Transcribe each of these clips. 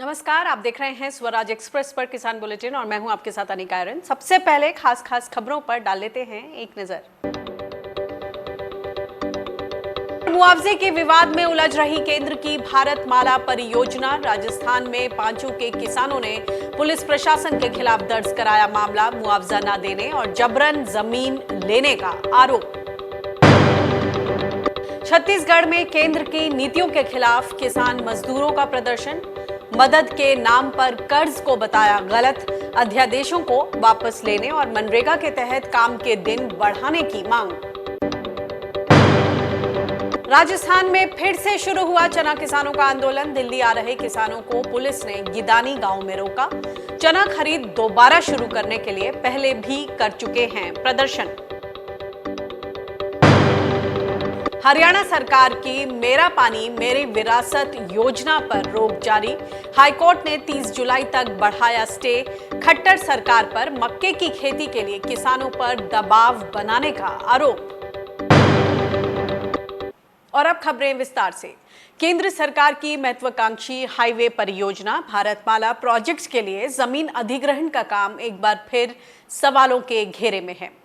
नमस्कार, आप देख रहे हैं स्वराज एक्सप्रेस पर किसान बुलेटिन और मैं हूं आपके साथ अनिका आयरन। सबसे पहले खास खबरों पर डाल लेते हैं एक नजर। मुआवजे के विवाद में उलझ रही केंद्र की भारत माला परियोजना। राजस्थान में पांचू के किसानों ने पुलिस प्रशासन के खिलाफ दर्ज कराया मामला। मुआवजा न देने और जबरन जमीन लेने का आरोप। छत्तीसगढ़ में केंद्र की नीतियों के खिलाफ किसान मजदूरों का प्रदर्शन। मदद के नाम पर कर्ज को बताया गलत। अध्यादेशों को वापस लेने और मनरेगा के तहत काम के दिन बढ़ाने की मांग। राजस्थान में फिर से शुरू हुआ चना किसानों का आंदोलन। दिल्ली आ रहे किसानों को पुलिस ने गिदानी गांव में रोका। चना खरीद दोबारा शुरू करने के लिए पहले भी कर चुके हैं प्रदर्शन। हरियाणा सरकार की मेरा पानी मेरी विरासत योजना पर रोक जारी। हाईकोर्ट ने 30 जुलाई तक बढ़ाया स्टे। खट्टर सरकार पर मक्के की खेती के लिए किसानों पर दबाव बनाने का आरोप। और अब खबरें विस्तार से। केंद्र सरकार की महत्वाकांक्षी हाईवे परियोजना भारतमाला प्रोजेक्ट्स के लिए जमीन अधिग्रहण का काम एक बार फिर सवालों के घेरे में है।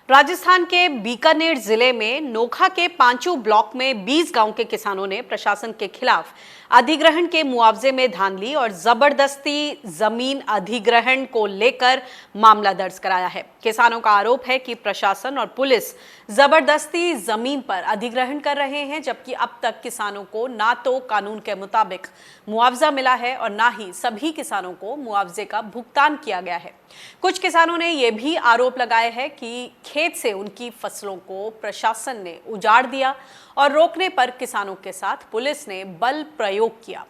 राजस्थान के बीकानेर जिले में नोखा के पांचू ब्लॉक में 20 गांव के किसानों ने प्रशासन के खिलाफ अधिग्रहण के मुआवजे में धांधली और जबरदस्ती जमीन अधिग्रहण को लेकर मामला दर्ज कराया है। किसानों का आरोप है कि प्रशासन और पुलिस जबरदस्ती जमीन पर अधिग्रहण कर रहे हैं, जबकि अब तक किसानों को ना तो कानून के मुताबिक मुआवजा मिला है और ना ही सभी किसानों को मुआवजे का भुगतान किया गया है। कुछ किसानों ने यह भी आरोप लगाए हैं कि खेत से उनकी फसलों को प्रशासन ने उजाड़ दिया और रोकने पर किसानों के साथ पुलिस ने बल प्रयोग किया।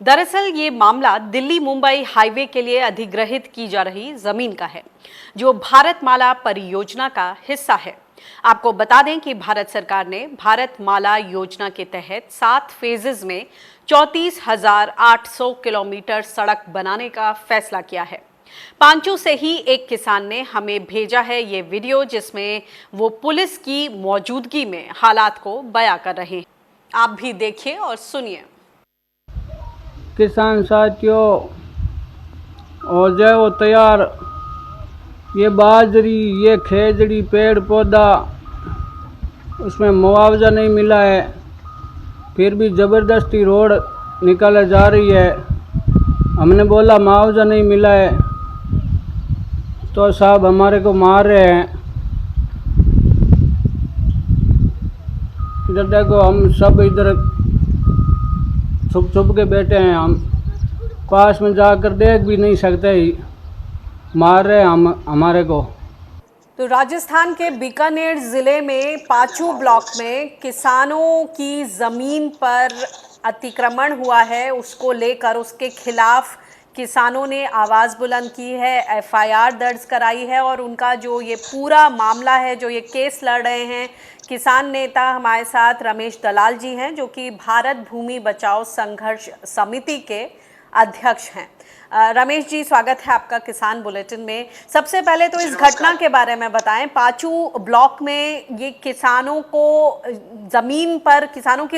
दरअसल ये मामला दिल्ली मुंबई हाईवे के लिए अधिग्रहित की जा रही जमीन का है, जो भारतमाला परियोजना का हिस्सा है। आपको बता दें कि भारत सरकार ने भारतमाला योजना के तहत 7 फेजेस में 34,800 किलोमीटर सड़क बनाने का फैसला किया है। पांचू से ही एक किसान ने हमें भेजा है ये वीडियो, जिसमें वो पुलिस की मौजूदगी में हालात को बयां कर रहे हैं। आप भी देखिए और सुनिए। किसान साथियों, हो जाओ तैयार। ये बाजरी, ये खेजड़ी, पेड़ पौधा, उसमें मुआवजा नहीं मिला है, फिर भी ज़बरदस्ती रोड निकाला जा रही है। हमने बोला मुआवजा नहीं मिला है तो साहब हमारे को मार रहे हैं। इधर देखो, हम सब इधर छुप छुप के बैठे हैं। हम पास में जाकर देख भी नहीं सकते, ही मार रहे हैं हमारे को। तो राजस्थान के बीकानेर जिले में पांचू ब्लॉक में किसानों की जमीन पर अतिक्रमण हुआ है, उसको लेकर उसके खिलाफ किसानों ने आवाज़ बुलंद की है, एफआईआर दर्ज कराई है और उनका जो ये पूरा मामला है, जो ये केस लड़ रहे हैं, किसान नेता हमारे साथ रमेश दलाल जी हैं, जो कि भारत भूमि बचाओ संघर्ष समिति के अध्यक्ष हैं। रमेश जी, स्वागत है आपका किसान बुलेटिन में। सबसे पहले तो इस घटना के बारे में बताएं। पांचू ब्लॉक में ये किसानों की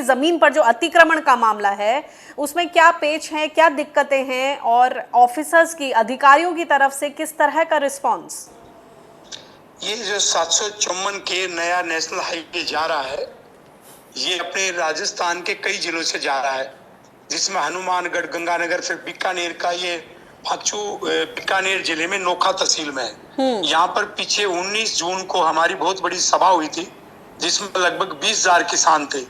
जमीन पर जो अतिक्रमण का मामला है, उसमें क्या पेच है, क्या दिक्कतें हैं और ऑफिसर्स की, अधिकारियों की तरफ से किस तरह का रिस्पॉन्स? ये जो 754 के नया नेशनल हाईवे जा रहा है, ये अपने राजस्थान के कई जिलों से जा रहा है, जिसमें हनुमानगढ़, गंगानगर, फिर बीकानेर का ये पांचू बीकानेर जिले में नोखा तहसील में है। यहाँ पर पीछे 19 जून को हमारी बहुत बड़ी सभा हुई थी, जिसमें लगभग 20,000 किसान थे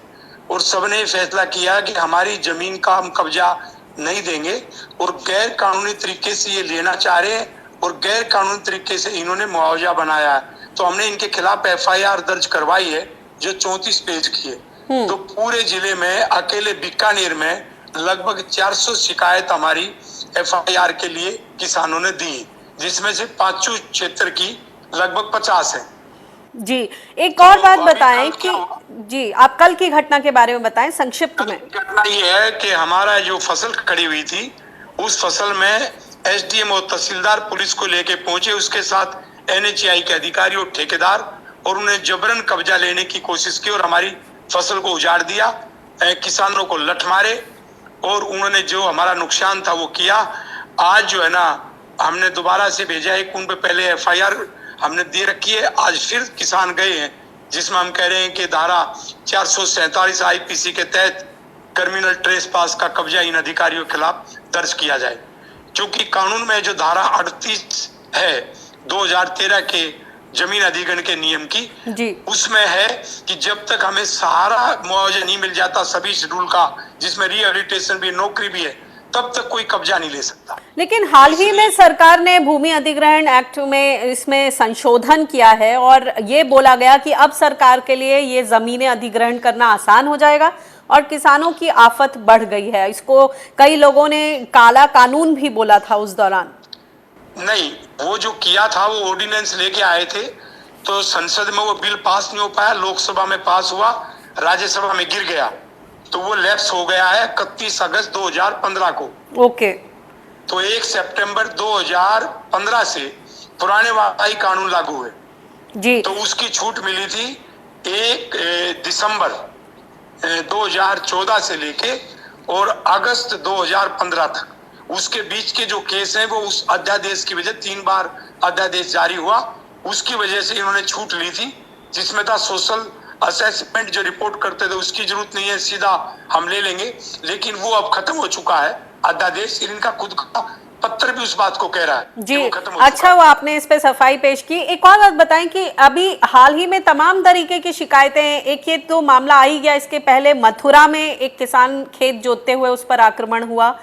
और सबने फैसला किया कि हमारी जमीन का हम कब्जा नहीं देंगे और गैर कानूनी तरीके से ये लेना चाह रहे हैं और गैर कानूनी तरीके से इन्होंने मुआवजा बनाया है। तो हमने इनके खिलाफ एफआईआर दर्ज करवाई है, जो 34 पेज की है। तो पूरे जिले में, अकेले बीकानेर में लगभग 400 शिकायत हमारी एफआईआर के लिए किसानों ने दी, जिसमें से पांचू क्षेत्र की लगभग 50 है। जी, एक और बात बताएं कि जी, आप कल की घटना के बारे में बताएं संक्षिप्त में। घटना ये है कि हमारा जो फसल खड़ी हुई थी, उस फसल में एसडीएम और तहसीलदार पुलिस को लेके पहुंचे, उसके साथ एनएचएआई के अधिकारी और ठेकेदार, और उन्हें जबरन कब्जा लेने की कोशिश की और हमारी फसल को उजाड़ दिया। किसानों को लठ मारे और उन्होंने जो हमारा नुकसान था वो किया। आज जो है ना हमने दोबारा से भेजा है, उन पे पहले FIR हमने दे रखी है। आज फिर किसान गए हैं जिसमें हम कह रहे हैं कि धारा 447 IPC के तहत क्रिमिनल ट्रेसपास का कब्जा इन अधिकारियों के खिलाफ दर्ज किया जाए, क्योंकि कानून में जो धारा 38 है 2013 के जमीन अधिग्रहण के नियम की जी, उसमें है कि जब तक हमें सारा मुआवजा नहीं मिल जाता सभी शेड्यूल का, जिसमें रिहेबिलिटेशन भी नौकरी भी है, तब तक कोई कब्जा नहीं ले सकता। लेकिन हाल ही में सरकार ने भूमि अधिग्रहण एक्ट में इसमें संशोधन किया है और ये बोला गया कि अब सरकार के लिए ये जमीनें अधिग्रहण करना आसान हो जाएगा और किसानों की आफत बढ़ गई है। इसको कई लोगों ने काला कानून भी बोला था उस दौरान। नहीं, वो जो किया था वो ऑर्डिनेंस लेके आए थे, तो संसद में वो बिल पास नहीं हो पाया, लोकसभा में पास हुआ, राज्यसभा में गिर गया, तो वो लैप्स हो गया है 31 अगस्त 2015 को। ओके। तो 1 सितंबर 2015 से पुराने वाई कानून लागू हुए जी, तो उसकी छूट मिली थी 1 दिसंबर 2014 से लेके और अगस्त 2015 तक। उसके बीच के जो केस हैं वो उस अध्यादेश की वजह 3 बार अध्यादेश जारी हुआ, उसकी वजह से इन्होंने छूट ली थी, जिसमें था सोशल असेसमेंट जो रिपोर्ट करते थे उसकी जरूरत नहीं है, सीधा हम ले लेंगे, लेकिन वो अब खत्म हो चुका है अध्यादेश। इनका खुद का पत्र भी उस बात को कह रहा है जी। वो खत्म हो अच्छा, वो आपने इस पे सफाई पेश की। एक और बात बताएं कि अभी हाल ही में तमाम तरीके की शिकायतें, एक ये तो मामला आ ही गया, इसके पहले मथुरा में एक किसान खेत जोतते हुए उस पर आक्रमण हुआ।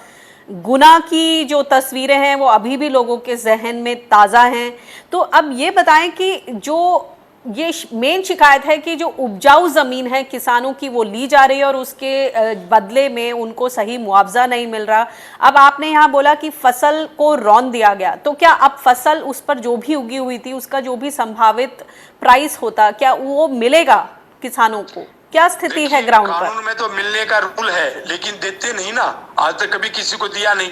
गुना की जो तस्वीरें हैं वो अभी भी लोगों के जहन में ताज़ा हैं। तो अब ये बताएं कि जो ये मेन शिकायत है कि जो उपजाऊ ज़मीन है किसानों की वो ली जा रही है और उसके बदले में उनको सही मुआवजा नहीं मिल रहा। अब आपने यहाँ बोला कि फसल को रौंद दिया गया, तो क्या अब फसल उस पर जो भी उगी हुई थी उसका जो भी संभावित प्राइस होता, क्या वो मिलेगा किसानों को? क्या स्थिति है ग्राउंड पर? कानून में तो मिलने का रूल है, लेकिन देते नहीं ना, आज तक कभी किसी को दिया नहीं,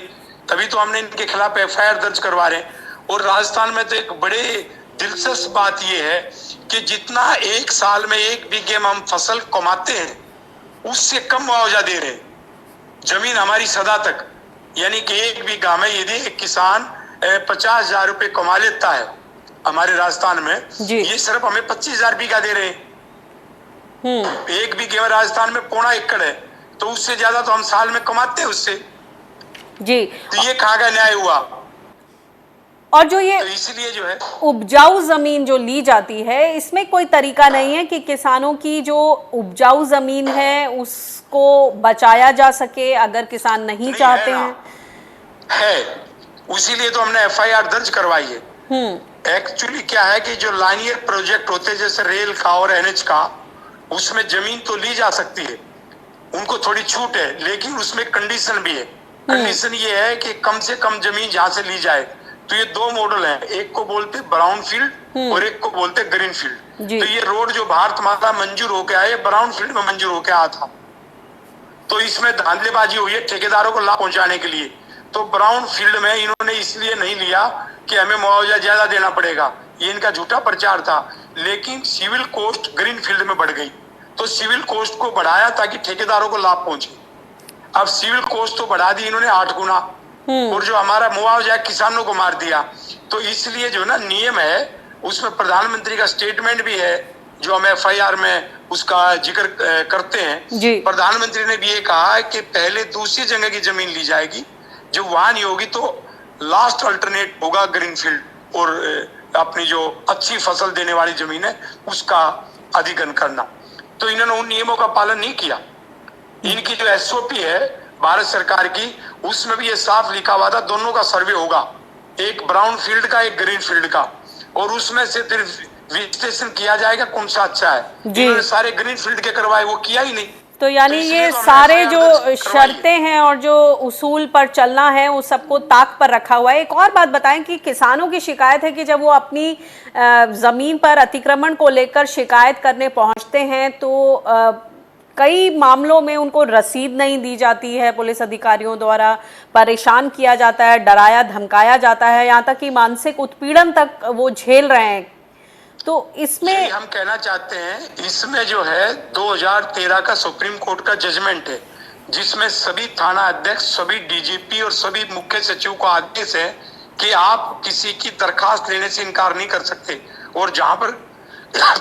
तभी तो हमने इनके खिलाफ FIR दर्ज करवा रहे हैं। और राजस्थान में तो एक बड़े दिलचस्प बात यह है कि जितना एक साल में 1 बीघे में हम फसल कमाते हैं उससे कम मुआवजा दे रहे हैं। जमीन हमारी सदा तक, यानी कि 1 बीघा में यदि एक किसान 50,000 रुपए कमा लेता है हमारे राजस्थान में, ये सिर्फ हमें 25,000 बीघा दे रहे हैं। 1 बीघे में राजस्थान में 0.25 एकड़ है, तो उससे ज्यादा तो हम साल में कमाते हैं उससे जी। तो ये कहाँ का न्याय हुआ? और जो ये तो इसलिए जो है उपजाऊ जमीन जो ली जाती है, इसमें कोई तरीका नहीं है कि किसानों की जो उपजाऊ जमीन है उसको बचाया जा सके अगर किसान नहीं चाहते हैं? है, इसीलिए तो हमने FIR दर्ज करवाई है। एक्चुअली क्या है कि जो लाइनियर प्रोजेक्ट होते हैं जैसे रेल का और NH का, उसमें जमीन तो ली जा सकती है, उनको थोड़ी छूट है, लेकिन उसमें कंडीशन भी है। कंडीशन ये है कि कम से कम जमीन जहां से ली जाए। तो ये 2 मॉडल हैं, एक को बोलते ब्राउन फील्ड और एक को बोलते ग्रीन फील्ड। तो ये रोड जो भारत माता मंजूर होके आए, ब्राउन फील्ड में मंजूर होके आया था, तो इसमें धांधलेबाजी हुई है ठेकेदारों को लाभ पहुंचाने के लिए। तो ब्राउन फील्ड में इन्होंने इसलिए नहीं लिया कि हमें मुआवजा ज्यादा देना पड़ेगा, ये इनका झूठा प्रचार था, लेकिन सिविल कॉस्ट ग्रीन फील्ड में बढ़ गई, तो सिविल कॉस्ट को बढ़ाया ताकि ठेकेदारों को लाभ पहुंचे। अब सिविल कॉस्ट तो बढ़ा दी इन्होंने 8 गुना, और जो हमारा मुआवजा किसानों को मार दिया। तो इसलिए जो ना नियम है उसमें प्रधानमंत्री का स्टेटमेंट भी है, जो हम FIR में उसका जिक्र करते हैं। प्रधानमंत्री ने भी ये कहा है कि पहले दूसरी जगह की जमीन ली जाएगी, जो वहां नहीं होगी तो लास्ट अल्टरनेट होगा ग्रीन फील्ड, और अपनी जो अच्छी फसल देने वाली जमीन है उसका अधिग्रहण करना। तो इन्होंने उन नियमों का पालन नहीं किया। इनकी जो SOP है भारत सरकार की, उसमें भी ये साफ लिखा हुआ था दोनों का सर्वे होगा, एक ब्राउन फील्ड का एक ग्रीन फील्ड का, और उसमें से फिर विश्लेषण किया जाएगा कौन सा अच्छा है। इन्होंने सारे ग्रीन फील्ड के करवाए, वो किया ही नहीं। तो यानी ये सारे जो शर्तें हैं और जो उसूल पर चलना है उस सबको ताक पर रखा हुआ है। एक और बात बताएं कि किसानों की शिकायत है कि जब वो अपनी जमीन पर अतिक्रमण को लेकर शिकायत करने पहुंचते हैं तो कई मामलों में उनको रसीद नहीं दी जाती है, पुलिस अधिकारियों द्वारा परेशान किया जाता है, डराया धमकाया जाता है, यहाँ तक कि मानसिक उत्पीड़न तक वो झेल रहे हैं। तो इसमें हम कहना चाहते हैं, इसमें जो है 2013 का सुप्रीम कोर्ट का जजमेंट है, जिसमें सभी थाना अध्यक्ष, सभी डीजीपी और सभी मुख्य सचिव को आदेश है कि आप किसी की दरखास्त लेने से इनकार नहीं कर सकते, और जहां पर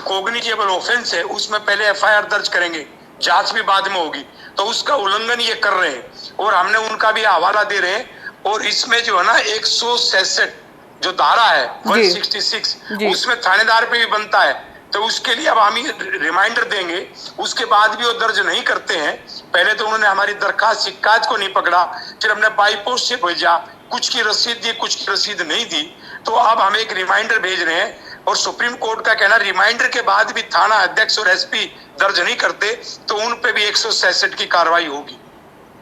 कॉग्निजेबल ऑफेंस है उसमें पहले एफआईआर दर्ज करेंगे, जांच भी बाद में होगी। तो उसका उल्लंघन ये कर रहे हैं और हमने उनका भी हवाला दे रहे हैं। और इसमें जो है ना 166 जो धारा है 166 उसमें थानेदार पे भी बनता है, तो उसके लिए अब हम ही रिमाइंडर देंगे। उसके बाद भी वो दर्ज नहीं करते हैं। पहले तो उन्होंने हमारी दरखास्त शिकायत को नहीं पकड़ा, फिर हमने बाई पोस्ट से भेजा, कुछ की रसीद दी, कुछ की रसीद नहीं दी। तो अब हम एक रिमाइंडर भेज रहे हैं, और सुप्रीम कोर्ट का कहना रिमाइंडर के बाद भी थाना अध्यक्ष और एसपी दर्ज नहीं करते तो उन पे भी 166 की कार्रवाई होगी।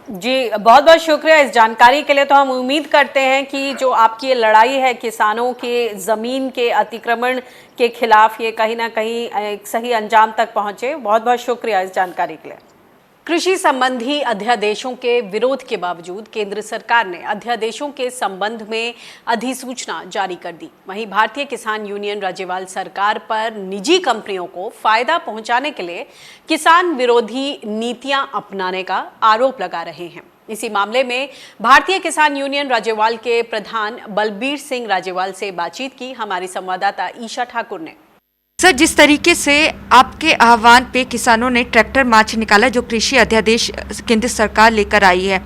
जी, बहुत बहुत शुक्रिया इस जानकारी के लिए। तो हम उम्मीद करते हैं कि जो आपकी ये लड़ाई है किसानों के जमीन के अतिक्रमण के खिलाफ, ये कहीं ना कहीं एक सही अंजाम तक पहुंचे। बहुत बहुत शुक्रिया इस जानकारी के लिए। कृषि संबंधी अध्यादेशों के विरोध के बावजूद केंद्र सरकार ने अध्यादेशों के संबंध में अधिसूचना जारी कर दी। वहीं भारतीय किसान यूनियन राज्यपाल सरकार पर निजी कंपनियों को फायदा पहुंचाने के लिए किसान विरोधी नीतियां अपनाने का आरोप लगा रहे हैं। इसी मामले में भारतीय किसान यूनियन राज्यपाल के प्रधान बलबीर सिंह राज्यपाल से बातचीत की हमारी संवाददाता ईशा ठाकुर ने। सर, जिस तरीके से आपके आह्वान पे किसानों ने ट्रैक्टर मार्च निकाला, जो कृषि अध्यादेश केंद्र सरकार लेकर आई है,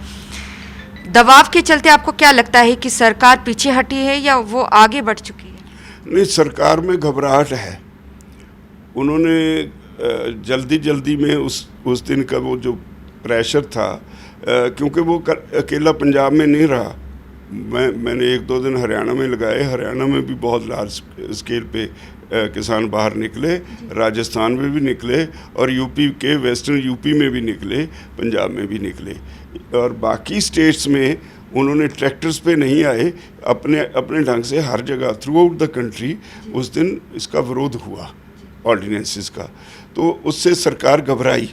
दबाव के चलते आपको क्या लगता है कि सरकार पीछे हटी है या वो आगे बढ़ चुकी है? नहीं, सरकार में घबराहट है। उन्होंने जल्दी में उस दिन का वो जो प्रेशर था, क्योंकि वो अकेला पंजाब में नहीं रहा, मैंने 1-2 दिन हरियाणा में लगाए। हरियाणा में भी बहुत लार्ज स्केल पे किसान बाहर निकले, राजस्थान में भी निकले, और यूपी के वेस्टर्न यूपी में भी निकले, पंजाब में भी निकले, और बाकी स्टेट्स में उन्होंने ट्रैक्टर्स पे नहीं आए, अपने ढंग से हर जगह थ्रू आउट द कंट्री उस दिन इसका विरोध हुआ ऑर्डिनेंसेस का। तो उससे सरकार घबराई।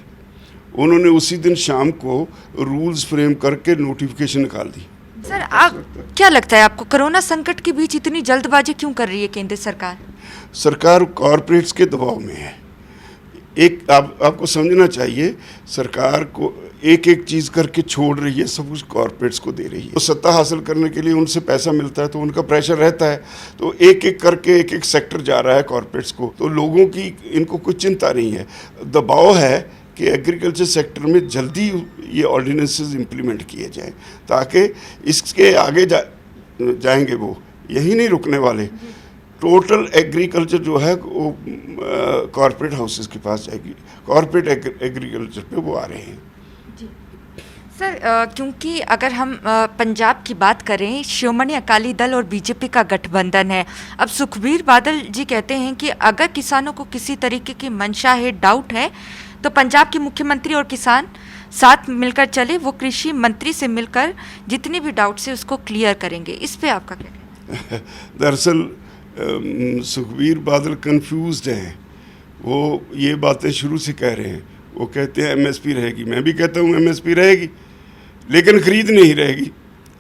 उन्होंने उसी दिन शाम को रूल्स फ्रेम करके नोटिफिकेशन निकाल दी। सर, आप क्या लगता है आपको, कोरोना संकट के बीच इतनी जल्दबाजी क्यों कर रही है केंद्र सरकार? सरकार कॉरपोरेट्स के दबाव में है। आपको समझना चाहिए, सरकार को एक चीज़ करके छोड़ रही है, सब कुछ कॉरपोरेट्स को दे रही है। तो सत्ता हासिल करने के लिए उनसे पैसा मिलता है, तो उनका प्रेशर रहता है, तो एक करके एक सेक्टर जा रहा है कॉरपोरेट्स को। तो लोगों की इनको कुछ चिंता नहीं है, दबाव है कि एग्रीकल्चर सेक्टर में जल्दी ये ऑर्डिनेंसेस इम्प्लीमेंट किए जाएं, ताकि इसके आगे जाएंगे वो, यही नहीं रुकने वाले। टोटल एग्रीकल्चर जो है वो कॉरपोरेट हाउसेस के पास जाएगी, कॉरपोरेट एग्रीकल्चर पे वो आ रहे हैं। सर, क्योंकि अगर हम पंजाब की बात करें, शिरोमणि अकाली दल और बीजेपी का गठबंधन है। अब सुखबीर बादल जी कहते हैं कि अगर किसानों को किसी तरीके की मंशा है, डाउट है, तो पंजाब के मुख्यमंत्री और किसान साथ मिलकर चले, वो कृषि मंत्री से मिलकर जितने भी डाउट्स है उसको क्लियर करेंगे। इस पे आपका क्या कहना है? दरअसल सुखबीर बादल कंफ्यूज्ड हैं। वो ये बातें शुरू से कह रहे हैं। वो कहते हैं एमएसपी रहेगी, मैं भी कहता हूँ एमएसपी रहेगी, लेकिन ख़रीद नहीं रहेगी।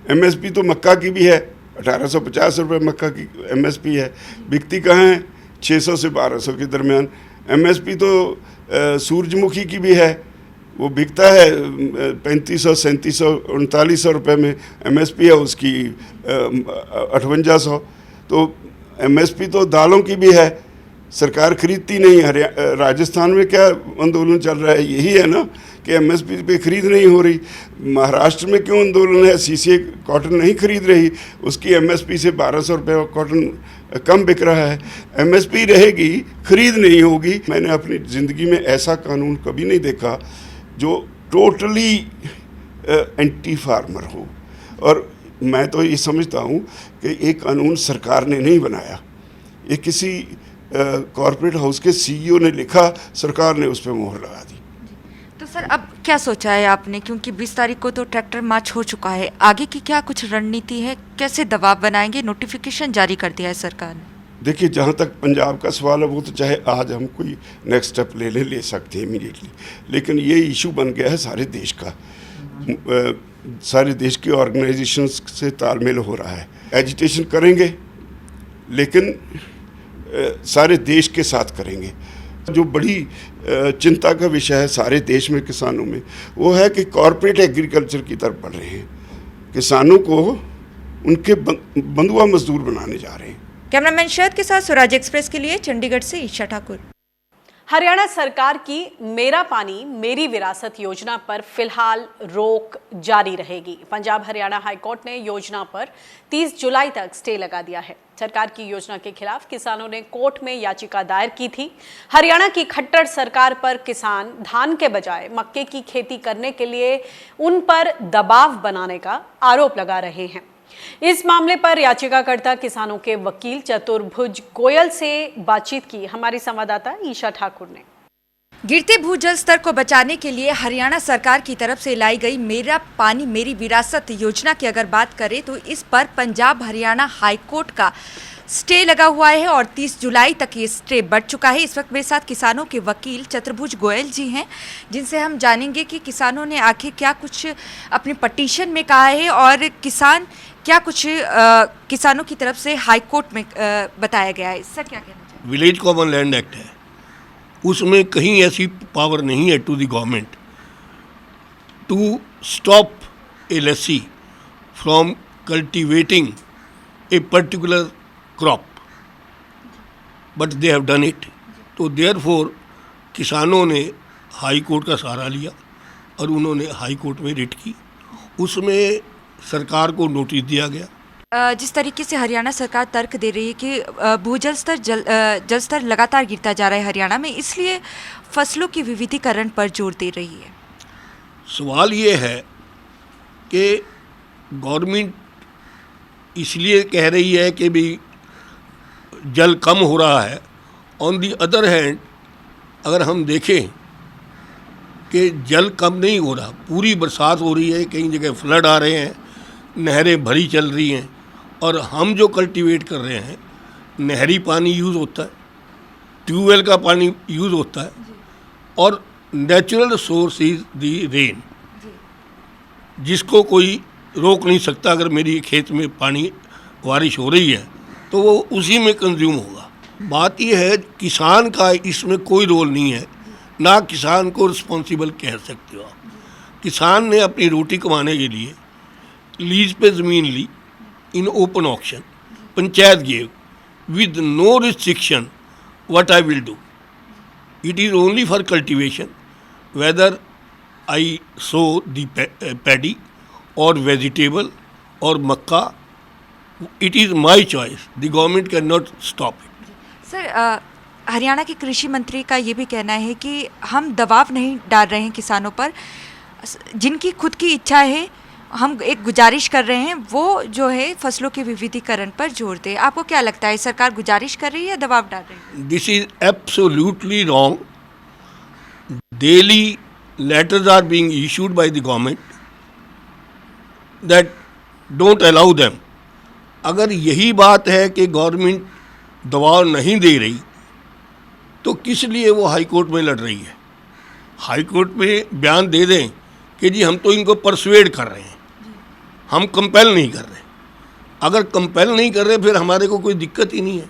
एमएसपी तो मक्का की भी है, 1850 रुपये मक्का की एमएसपी है, बिकती कहाँ है? 600 से 1200 के दरमियान। एमएसपी तो सूरजमुखी की भी है, वो बिकता है 3500, 3700, 3900 रुपये में एमएसपी है उसकी, 5800। तो एमएसपी तो दालों की भी है, सरकार खरीदती नहीं है। राजस्थान में क्या आंदोलन चल रहा है? यही है ना कि एमएसपी पे खरीद नहीं हो रही। महाराष्ट्र में क्यों आंदोलन है? सीसीए कॉटन नहीं खरीद रही, उसकी एमएसपी से 1200 रुपये कॉटन कम बिक रहा है। एमएसपी रहेगी, खरीद नहीं होगी। मैंने अपनी ज़िंदगी में ऐसा कानून कभी नहीं देखा जो टोटली एंटी फार्मर हो। और मैं तो ये समझता हूँ कि एक कानून सरकार ने नहीं बनाया, ये किसी कॉर्पोरेट हाउस के सीईओ ने लिखा, सरकार ने उस पर मोहर लगा दी। तो सर, अब क्या सोचा है आपने, क्योंकि 20 तारीख को तो ट्रैक्टर मार्च हो चुका है, आगे की क्या कुछ रणनीति है? कैसे दबाव बनाएंगे? नोटिफिकेशन जारी कर दिया है सरकार ने। देखिए, जहाँ तक पंजाब का सवाल है, वो तो चाहे आज हम कोई नेक्स्ट स्टेप ले सकते हैं इमीडिएटली, लेकिन ये इशू बन गया है सारे देश का। सारे देश की ऑर्गेनाइजेशंस से तालमेल हो रहा है। एजिटेशन करेंगे, लेकिन सारे देश के साथ करेंगे। जो बड़ी चिंता का विषय है सारे देश में किसानों में, वो है कि कॉरपोरेट एग्रीकल्चर की तरफ बढ़ रहे हैं। किसानों को उनके बंधुआ मजदूर बनाने जा रहे हैं। कैमरामैन शरद के साथ स्वराज एक्सप्रेस के लिए चंडीगढ़ से ईशा ठाकुर। हरियाणा सरकार की मेरा पानी मेरी विरासत योजना पर फिलहाल रोक जारी रहेगी। पंजाब हरियाणा हाईकोर्ट ने योजना पर 30 जुलाई तक स्टे लगा दिया है। सरकार की योजना के खिलाफ किसानों ने कोर्ट में याचिका दायर की थी। हरियाणा की खट्टर सरकार पर किसान धान के बजाय मक्के की खेती करने के लिए उन पर दबाव बनाने का आरोप लगा रहे हैं। इस मामले पर याचिकाकर्ता किसानों के वकील चतुर्भुज गोयल से बातचीत की हमारी संवाददाता ईशा ठाकुर ने। गिरते भूजल स्तर को बचाने के लिए हरियाणा सरकार की तरफ से लाई गई मेरा पानी मेरी विरासत योजना की अगर बात करें तो इस पर पंजाब हरियाणा हाईकोर्ट का स्टे लगा हुआ है और 30 जुलाई तक ये स्टे बढ़ चुका है। इस वक्त मेरे साथ किसानों के वकील चतुर्भुज गोयल जी हैं, जिनसे हम जानेंगे कि किसानों ने आखिर क्या कुछ अपनी पटिशन में कहा है और किसान क्या कुछ किसानों की तरफ से हाई कोर्ट में बताया गया है। सर क्या कहना चाहिए? विलेज कॉमन लैंड एक्ट है, उसमें कहीं ऐसी पावर नहीं है to the government to stop a लस्सी from cultivating a particular crop, but they have done it. तो देयरफॉर किसानों ने हाई कोर्ट का सहारा लिया और उन्होंने हाई कोर्ट में रिट की। उसमें सरकार को नोटिस दिया गया। जिस तरीके से हरियाणा सरकार तर्क दे रही है कि भूजल स्तर जल स्तर लगातार गिरता जा रहा है हरियाणा में, इसलिए फसलों की विविधीकरण पर जोर दे रही है। सवाल ये है कि गवर्नमेंट इसलिए कह रही है कि भी जल कम हो रहा है, ऑन दी अदर हैंड अगर हम देखें कि जल कम नहीं हो रहा, पूरी बरसात हो रही है, कई जगह फ्लड आ रहे हैं, नहरें भरी चल रही हैं और हम जो कल्टीवेट कर रहे हैं नहरी पानी यूज़ होता है, ट्यूबवेल का पानी यूज़ होता है और natural source is the rain, जिसको कोई रोक नहीं सकता। अगर मेरी खेत में पानी बारिश हो रही है तो वो उसी में कंज्यूम होगा। बात यह है किसान का इसमें कोई रोल नहीं है, ना किसान को रिस्पॉन्सिबल कह सकते हो आप। किसान ने अपनी रोटी कमाने के लिए लीज पे ज़मीन ली in open auction, panchayat gave with no restriction what I will do, it is only for cultivation whether I sow the paddy और वेजिटेबल और मक्का, it is my choice, the government can not stop it. Sir Haryana के कृषि मंत्री का ये भी कहना है कि हम दबाव नहीं डाल रहे हैं किसानों पर, जिनकी खुद की इच्छा है हम एक गुजारिश कर रहे हैं वो जो है फसलों के विविधीकरण पर जोर दे। आपको क्या लगता है, सरकार गुजारिश कर रही है या दबाव डाल रही है? This is absolutely wrong. Daily letters are being issued by the government that don't allow them. अगर यही बात है कि गवर्नमेंट दबाव नहीं दे रही तो किस लिए वो हाई कोर्ट में लड़ रही है? हाई कोर्ट में बयान दे दें कि जी हम तो इनको परसुएड कर रहे हैं, हम कंपेल नहीं कर रहे। अगर कंपेल नहीं कर रहे फिर हमारे को कोई दिक्कत ही नहीं है,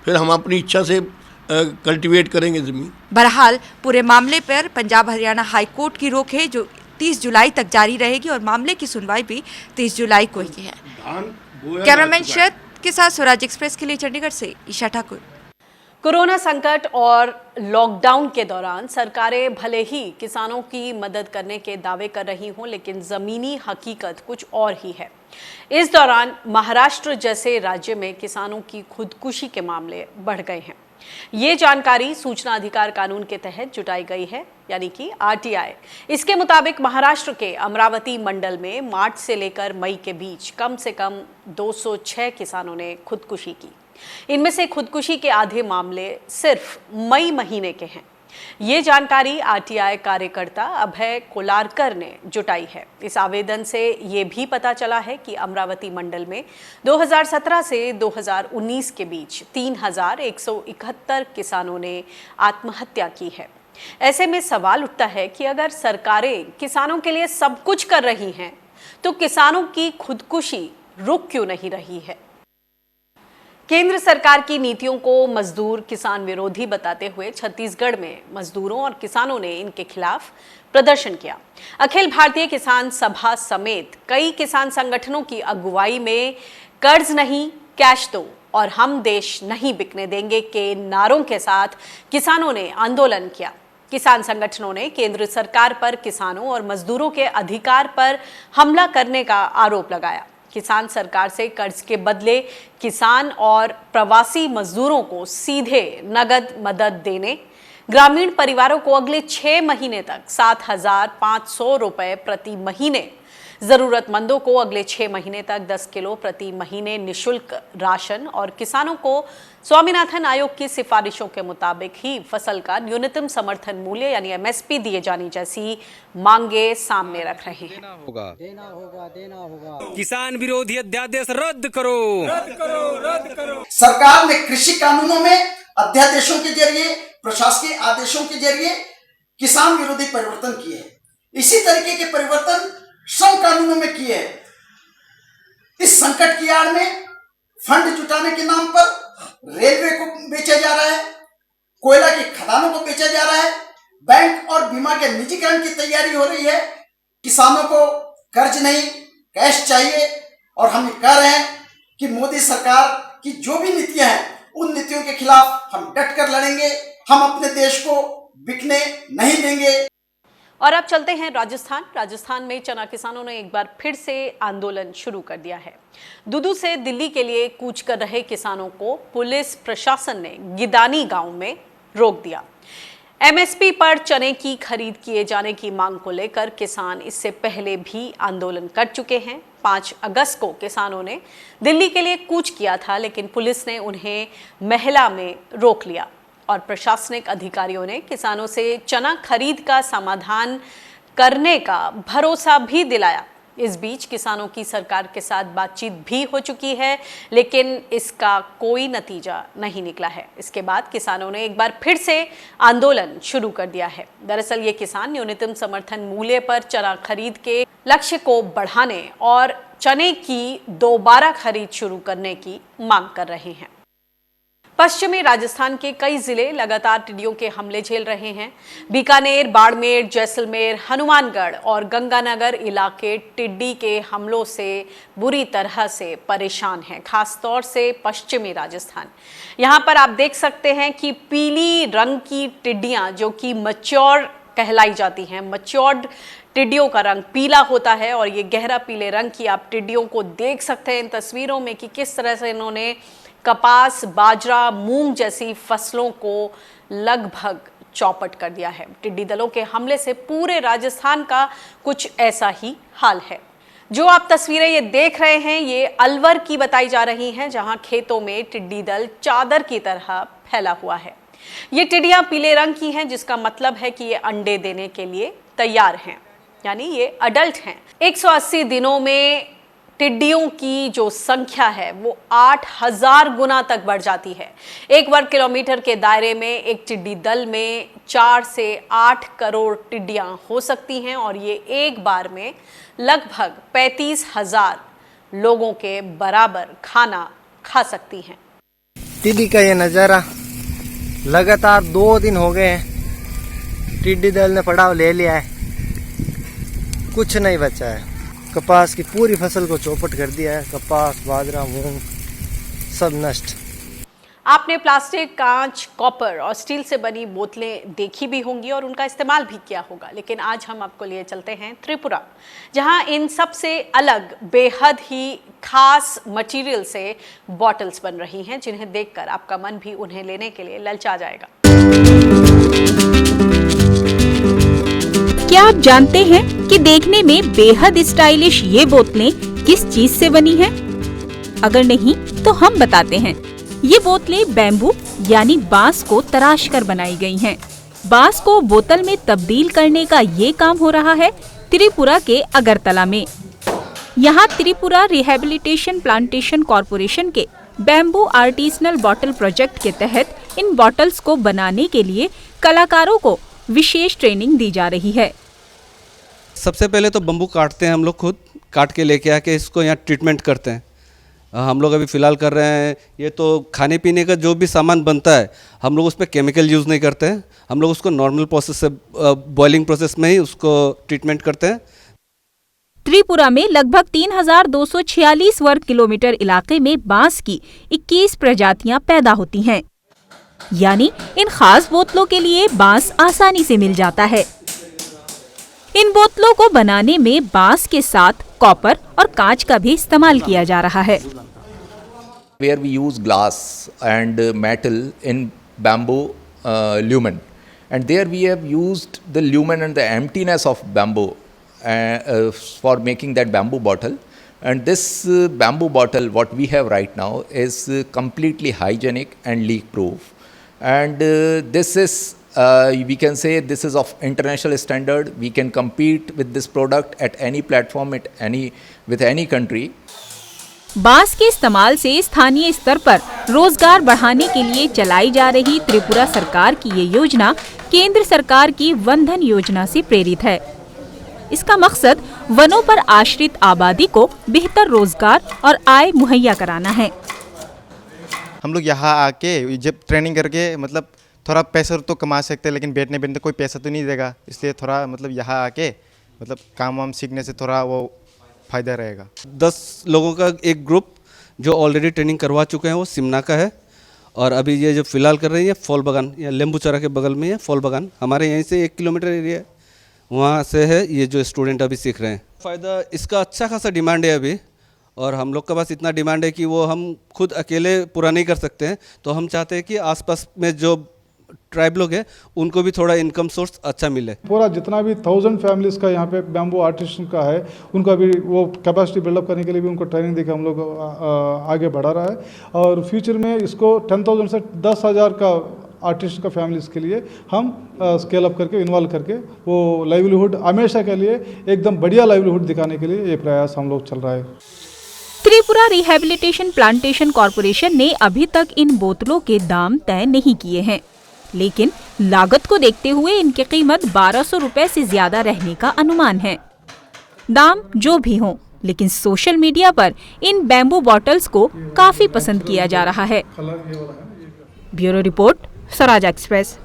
फिर हम अपनी इच्छा से कल्टीवेट करेंगे ज़मीन। बहरहाल पूरे मामले पर पंजाब हरियाणा हाई कोर्ट की रोक है जो 30 जुलाई तक जारी रहेगी और मामले की सुनवाई भी 30 जुलाई को ही है। कैमरामैन शरद के साथ स्वराज एक्सप्रेस के लिए चंडीगढ़ से ईशा ठाकुर। कोरोना संकट और लॉकडाउन के दौरान सरकारें भले ही किसानों की मदद करने के दावे कर रही हों, लेकिन ज़मीनी हकीकत कुछ और ही है। इस दौरान महाराष्ट्र जैसे राज्य में किसानों की खुदकुशी के मामले बढ़ गए हैं। ये जानकारी सूचना अधिकार कानून के तहत जुटाई गई है, यानी कि RTI। इसके मुताबिक महाराष्ट्र के अमरावती मंडल में मार्च से लेकर मई के बीच कम से कम 206 किसानों ने खुदकुशी की। इनमें से खुदकुशी के आधे मामले सिर्फ मई महीने के हैं। ये जानकारी RTI कार्यकर्ता अभय कोलारकर ने जुटाई है। इस आवेदन से ये भी पता चला है कि अमरावती मंडल में 2017 से 2019 के बीच 3171 किसानों ने आत्महत्या की है। ऐसे में सवाल उठता है कि अगर सरकारें किसानों के लिए सब कुछ कर रही हैं, तो किसानों की खुदकुशी रुक क्यों नहीं रही है? केंद्र सरकार की नीतियों को मजदूर किसान विरोधी बताते हुए छत्तीसगढ़ में मजदूरों और किसानों ने इनके खिलाफ प्रदर्शन किया। अखिल भारतीय किसान सभा समेत कई किसान संगठनों की अगुवाई में कर्ज नहीं कैश दो और हम देश नहीं बिकने देंगे के नारों के साथ किसानों ने आंदोलन किया। किसान संगठनों ने केंद्र सरकार पर किसानों और मजदूरों के अधिकार पर हमला करने का आरोप लगाया। किसान सरकार से कर्ज के बदले किसान और प्रवासी मजदूरों को सीधे नगद मदद देने, ग्रामीण परिवारों को अगले 6 महीने तक 7,500 रुपए प्रति महीने, जरूरतमंदों को अगले 6 महीने तक 10 किलो प्रति महीने निशुल्क राशन और किसानों को स्वामीनाथन आयोग की सिफारिशों के मुताबिक ही फसल का न्यूनतम समर्थन मूल्य यानी एमएसपी दिए जाने जैसी मांगे सामने रख रहे हैं। देना होगा। किसान विरोधी अध्यादेश रद्द करो। सरकार ने कृषि कानूनों में अध्यादेशों के जरिए, प्रशासकीय आदेशों के जरिए किसान विरोधी परिवर्तन किए हैं। इसी तरीके के परिवर्तन श्रम कानूनों में किए हैं। इस संकट की आड़ में फंड जुटाने के नाम पर रेलवे को बेचा जा रहा है, कोयला की खदानों को बेचा जा रहा है, बैंक और बीमा के निजीकरण की तैयारी हो रही है। किसानों को कर्ज नहीं कैश चाहिए और हम कह रहे हैं कि मोदी सरकार की जो भी नीतियां हैं उन नीतियों के खिलाफ हम डट कर लड़ेंगे। हम अपने देश को बिकने नहीं देंगे। और अब चलते हैं राजस्थान में चना किसानों ने एक बार फिर से आंदोलन शुरू कर दिया है। दूदू से दिल्ली के लिए कूच कर रहे किसानों को पुलिस प्रशासन ने गिदानी गांव में रोक दिया। एमएसपी पर चने की खरीद किए जाने की मांग को लेकर किसान इससे पहले भी आंदोलन कर चुके हैं। 5 अगस्त को किसानों ने दिल्ली के लिए कूच किया था, लेकिन पुलिस ने उन्हें महिला में रोक लिया और प्रशासनिक अधिकारियों ने किसानों से चना खरीद का समाधान करने का भरोसा भी दिलाया। इस बीच किसानों की सरकार के साथ बातचीत भी हो चुकी है, लेकिन इसका कोई नतीजा नहीं निकला है। इसके बाद किसानों ने एक बार फिर से आंदोलन शुरू कर दिया है। दरअसल ये किसान न्यूनतम समर्थन मूल्य पर चना खरीद के लक्ष्य को बढ़ाने और चने की दोबारा खरीद शुरू करने की मांग कर रहे हैं। पश्चिमी राजस्थान के कई जिले लगातार टिड्डियों के हमले झेल रहे हैं। बीकानेर, बाड़मेर, जैसलमेर, हनुमानगढ़ और गंगानगर इलाके टिड्डी के हमलों से बुरी तरह से परेशान हैं, खासतौर से पश्चिमी राजस्थान। यहाँ पर आप देख सकते हैं कि पीली रंग की टिड्डियाँ जो कि मैच्योर कहलाई जाती हैं, मैच्योर्ड टिड्डियों का रंग पीला होता है और ये गहरा पीले रंग की आप टिड्डियों को देख सकते हैं इन तस्वीरों में कि किस तरह से इन्होंने कपास, बाजरा, मूंग जैसी फसलों को लगभग चौपट कर दिया है। टिड्डी दलों के हमले से पूरे राजस्थान का कुछ ऐसा ही हाल है। जो आप तस्वीरें ये देख रहे हैं ये अलवर की बताई जा रही हैं, जहां खेतों में टिड्डी दल चादर की तरह फैला हुआ है। ये टिड्डियां पीले रंग की हैं, जिसका मतलब है कि ये अंडे देने के लिए तैयार हैं, यानी ये अडल्ट हैं। 180 दिनों में टिड्डियों की जो संख्या है वो 8,000 गुना तक बढ़ जाती है। 1 वर्ग किलोमीटर के दायरे में एक टिड्डी दल में 4 से 8 करोड़ टिड्डियां हो सकती हैं और ये एक बार में लगभग 35,000 लोगों के बराबर खाना खा सकती हैं। टिड्डी का ये नज़ारा लगातार 2 दिन हो गए हैं। टिड्डी दल ने पड़ाव ले लिया है, कुछ नहीं बचा है। कपास की पूरी फसल को चौपट कर दिया है। कपास, बाजरा, मूंग सब नष्ट। आपने प्लास्टिक, कांच, कॉपर और स्टील से बनी बोतलें देखी भी होंगी और उनका इस्तेमाल भी किया होगा, लेकिन आज हम आपको लिए चलते हैं त्रिपुरा, जहां इन सब से अलग बेहद ही खास मटेरियल से बॉटल्स बन रही हैं, जिन्हें देखकर आपका मन भी उन्हें लेने के लिए ललचा जाएगा। क्या आप जानते हैं कि देखने में बेहद स्टाइलिश ये बोतलें किस चीज से बनी हैं? अगर नहीं तो हम बताते हैं। ये बोतलें बैम्बू यानी बांस को तराश कर बनाई गई हैं। बांस को बोतल में तब्दील करने का ये काम हो रहा है त्रिपुरा के अगरतला में। यहाँ त्रिपुरा रिहेबिलिटेशन प्लांटेशन कॉरपोरेशन के बैम्बू आर्टिसनल बॉटल प्रोजेक्ट के तहत इन बॉटल्स को बनाने के लिए कलाकारों को विशेष ट्रेनिंग दी जा रही है। सबसे पहले तो बम्बू काटते हैं, हम लोग खुद काट के लेके आके इसको यहाँ ट्रीटमेंट करते हैं। हम लोग अभी फ़िलहाल कर रहे हैं। ये तो खाने पीने का जो भी सामान बनता है हम लोग उस पर केमिकल यूज़ नहीं करते हैं, हम लोग उसको नॉर्मल प्रोसेस से बॉइलिंग प्रोसेस में ही उसको ट्रीटमेंट करते हैं। त्रिपुरा में लगभग 3,246 वर्ग किलोमीटर इलाके में बांस की 21 प्रजातियां पैदा होती हैं। यानी इन खास बोतलों के लिए बांस आसानी से मिल जाता है। इन बोतलों को बनाने में बांस के साथ कॉपर और कांच का भी इस्तेमाल किया जा रहा है। Where we use glass and metal in bamboo lumen, and there we have used the lumen and the emptiness of bamboo for making that bamboo bottle. And this bamboo bottle, what we have right now, is completely hygienic and leak proof. And this is we can say this is of international standard. We can compete with this product at any platform, with any country. बांस के इस्तेमाल से स्थानीय स्तर पर रोजगार बढ़ाने के लिए चलाई जा रही त्रिपुरा सरकार की ये योजना केंद्र सरकार की वनधन योजना से प्रेरित है। इसका मकसद वनों पर आश्रित आबादी को बेहतर रोजगार और आय मुहैया कराना है। हम लोग यहाँ आके जब ट्रेनिंग करके मतलब थोड़ा पैसा तो कमा सकते हैं, लेकिन बैठने बैठने कोई पैसा तो नहीं देगा, इसलिए थोड़ा मतलब यहाँ आके मतलब काम वाम सीखने से थोड़ा वो फ़ायदा रहेगा। 10 लोगों का एक ग्रुप जो ऑलरेडी ट्रेनिंग करवा चुके हैं वो सिमना का है, और अभी ये जो फिलहाल कर रही है फॉल बागान या लेम्बूचरा के बगल में है फॉल बागान, हमारे यहीं से 1 किलोमीटर एरिया है, वहाँ से है ये जो स्टूडेंट अभी सीख रहे हैं। फ़ायदा इसका अच्छा खासा डिमांड है अभी, और हम लोग के पास इतना डिमांड है कि वो हम खुद अकेले पूरा नहीं कर सकते हैं, तो हम चाहते हैं कि आसपास में जो ट्राइब लोग हैं उनको भी थोड़ा इनकम सोर्स अच्छा मिले। पूरा जितना भी 1000 फैमिलीज़ का यहाँ पे बैम्बू आर्टिसन का है, उनका भी वो कैपेसिटी बिल्डअप करने के लिए भी उनको ट्रेनिंग देकर हम लोग आगे बढ़ा रहा है, और फ्यूचर में इसको 10,000 से 10,000 का आर्टिस्ट का फैमिलीज़ के लिए हम स्केल अप करके इन्वॉल्व करके वो लाइवलीहुड हमेशा के लिए एकदम बढ़िया लाइवलीहुड दिखाने के लिए ये प्रयास हम लोग चल रहा है। त्रिपुरा रिहैबिलिटेशन प्लांटेशन कॉरपोरेशन ने अभी तक इन बोतलों के दाम तय नहीं किए हैं, लेकिन लागत को देखते हुए इनकी कीमत 1200 रुपए से ज्यादा रहने का अनुमान है। दाम जो भी हो, लेकिन सोशल मीडिया पर इन बैम्बू बॉटल्स को काफी पसंद किया जा रहा है। Bureau report, Swaraj express.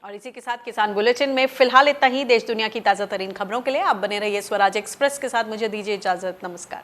और इसी के साथ किसान बुलेटिन में फिलहाल इतना ही। देश दुनिया की ताजा तरीन खबरों के लिए आप बने रहिए स्वराज एक्सप्रेस के साथ। मुझे दीजिए इजाजत, नमस्कार।